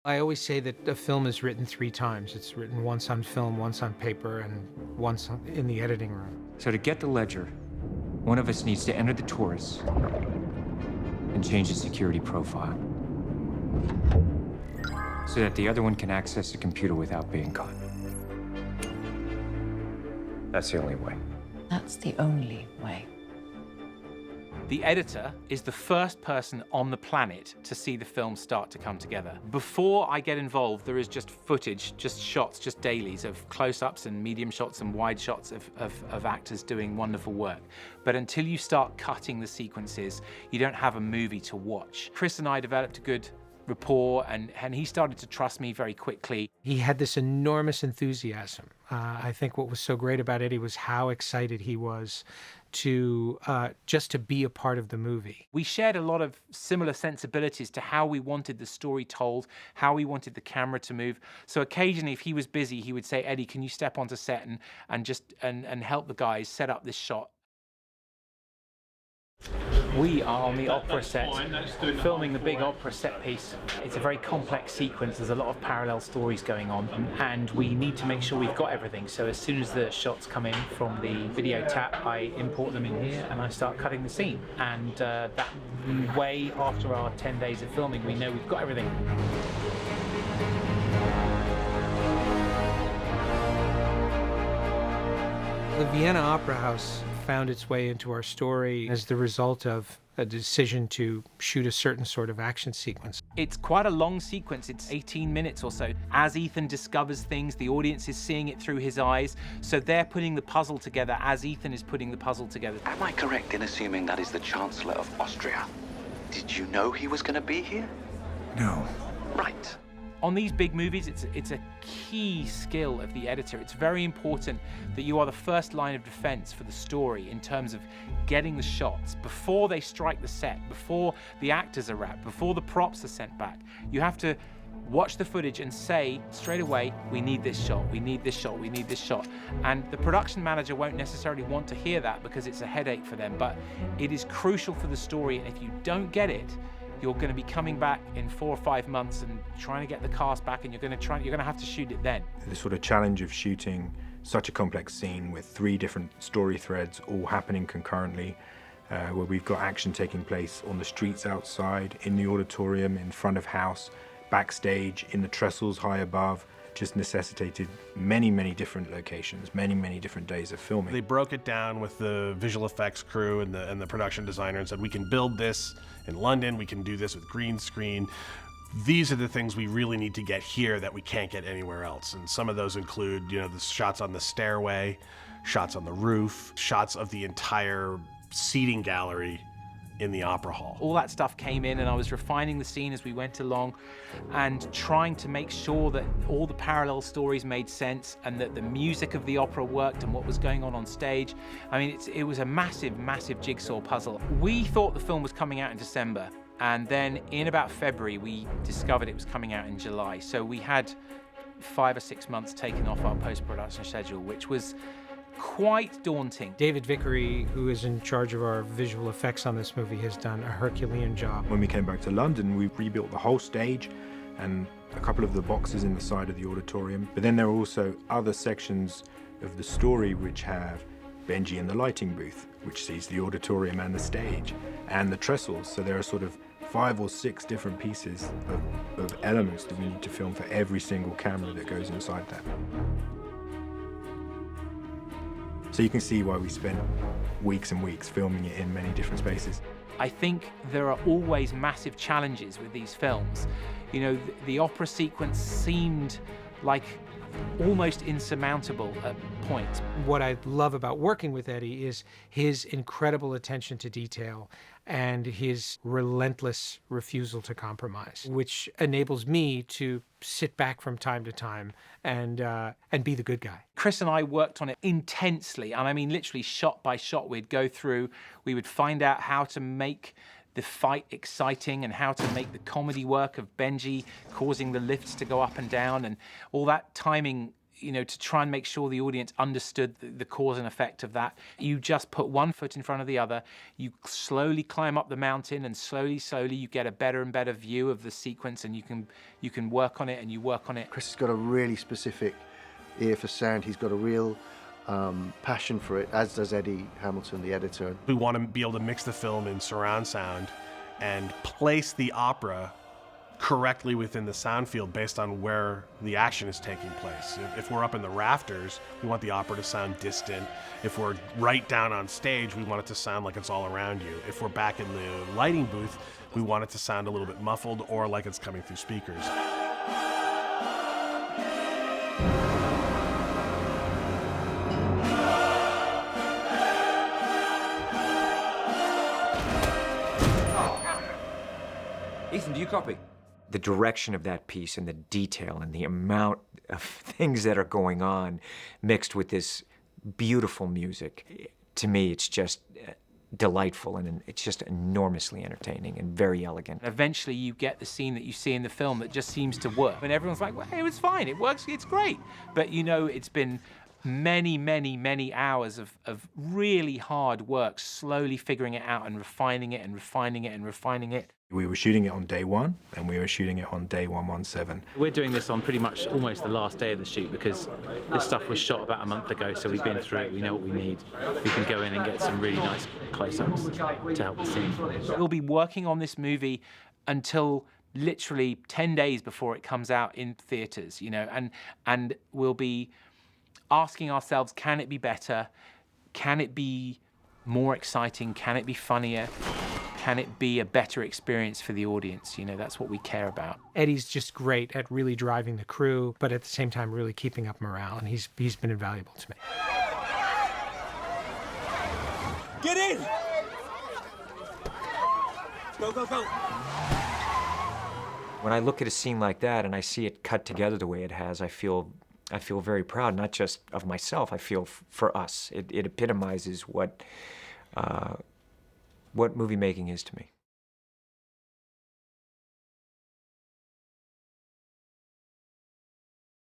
I always say that a film is written 3 times. It's written once on film, once on paper, and once in the editing room. So to get the ledger, one of us needs to enter the Taurus and change the security profile so that the other one can access the computer without being caught. That's the only way. That's the only way. The editor is the first person on the planet to see the film start to come together. Before I get involved, there is just footage, just shots, just dailies of close-ups and medium shots and wide shots of actors doing wonderful work. But until you start cutting the sequences, you don't have a movie to watch. Chris and I developed a good rapport, and he started to trust me very quickly. He had this enormous enthusiasm. I think what was so great about Eddie was how excited he was to just to be a part of the movie. We shared a lot of similar sensibilities to how we wanted the story told, how we wanted the camera to move. So occasionally, if he was busy, he would say, "Eddie, can you step onto set and help the guys set up this shot?" We are on the opera set, filming the big opera set piece. It's a very complex sequence. There's a lot of parallel stories going on, and we need to make sure we've got everything. So as soon as the shots come in from the video tap, I import them in here and I start cutting the scene. And that way, after our 10 days of filming, we know we've got everything. The Vienna Opera House found its way into our story as the result of a decision to shoot a certain sort of action sequence. It's quite a long sequence. It's 18 minutes or so. As Ethan discovers things, the audience is seeing it through his eyes. So they're putting the puzzle together as Ethan is putting the puzzle together. Am I correct in assuming that is the Chancellor of Austria? Did you know he was going to be here? No. Right. On these big movies, it's a key skill of the editor. It's very important that you are the first line of defense for the story in terms of getting the shots before they strike the set, before the actors are wrapped, before the props are sent back. You have to watch the footage and say straight away, we need this shot, we need this shot, we need this shot. And the production manager won't necessarily want to hear that because it's a headache for them, but it is crucial for the story, and if you don't get it, you're going to be coming back in 4 or 5 months and trying to get the cast back, and you're going to have to shoot it then. The sort of challenge of shooting such a complex scene with 3 different story threads all happening concurrently, where we've got action taking place on the streets outside, in the auditorium, in front of house, backstage, in the trestles high above, just necessitated many, many different locations, many, many different days of filming. They broke it down with the visual effects crew and the production designer and said, we can build this in London, we can do this with green screen. These are the things we really need to get here that we can't get anywhere else. And some of those include, the shots on the stairway, shots on the roof, shots of the entire seating gallery in the opera hall. All that stuff came in, and I was refining the scene as we went along and trying to make sure that all the parallel stories made sense and that the music of the opera worked and what was going on stage. I mean, it was a massive, massive jigsaw puzzle. We thought the film was coming out in December, and then in about February, we discovered it was coming out in July. So we had 5 or 6 months taken off our post-production schedule, which was quite daunting. David Vickery, who is in charge of our visual effects on this movie, has done a Herculean job. When we came back to London, we rebuilt the whole stage and a couple of the boxes in the side of the auditorium. But then there are also other sections of the story which have Benji in the lighting booth, which sees the auditorium and the stage, and the trestles. So there are sort of 5 or 6 different pieces of elements that we need to film for every single camera that goes inside that. So you can see why we spent weeks and weeks filming it in many different spaces. I think there are always massive challenges with these films. The opera sequence seemed like almost insurmountable at points. What I love about working with Eddie is his incredible attention to detail and his relentless refusal to compromise, which enables me to sit back from time to time and be the good guy. Chris and I worked on it intensely, and I mean literally shot by shot. We'd go through, we would find out how to make the fight exciting and how to make the comedy work of Benji causing the lifts to go up and down, and all that timing you know, to try and make sure the audience understood the cause and effect of that. You just put one foot in front of the other. You slowly climb up the mountain, and slowly you get a better and better view of the sequence, and you can work on it and you work on it. Chris has got a really specific ear for sound. He's got a real passion for it, as does Eddie Hamilton, the editor. We want to be able to mix the film in surround sound and place the opera correctly within the sound field based on where the action is taking place. If we're up in the rafters, we want the opera to sound distant. If we're right down on stage, we want it to sound like it's all around you. If we're back in the lighting booth, we want it to sound a little bit muffled or like it's coming through speakers. Ethan, do you copy? The direction of that piece and the detail and the amount of things that are going on mixed with this beautiful music, to me, it's just delightful, and it's just enormously entertaining and very elegant. Eventually you get the scene that you see in the film that just seems to work. And everyone's like, well, it was fine, it works, it's great. But you know, it's been many hours of really hard work, slowly figuring it out and refining it and refining it and refining it. We were shooting it on day 1, and we were shooting it on day 117. We're doing this on pretty much almost the last day of the shoot, because this stuff was shot about a month ago, so we've been through it, we know what we need. We can go in and get some really nice close-ups to help the scene. We'll be working on this movie until literally 10 days before it comes out in theaters, you know, and we'll be asking ourselves, can it be better? Can it be more exciting? Can it be funnier? Can it be a better experience for the audience? You know, that's what we care about. Eddie's just great at really driving the crew, but at the same time really keeping up morale, and he's been invaluable to me. Get in! Go, go, go! When I look at a scene like that and I see it cut together the way it has, I feel very proud, not just of myself, I feel for us. It epitomizes what movie making is to me.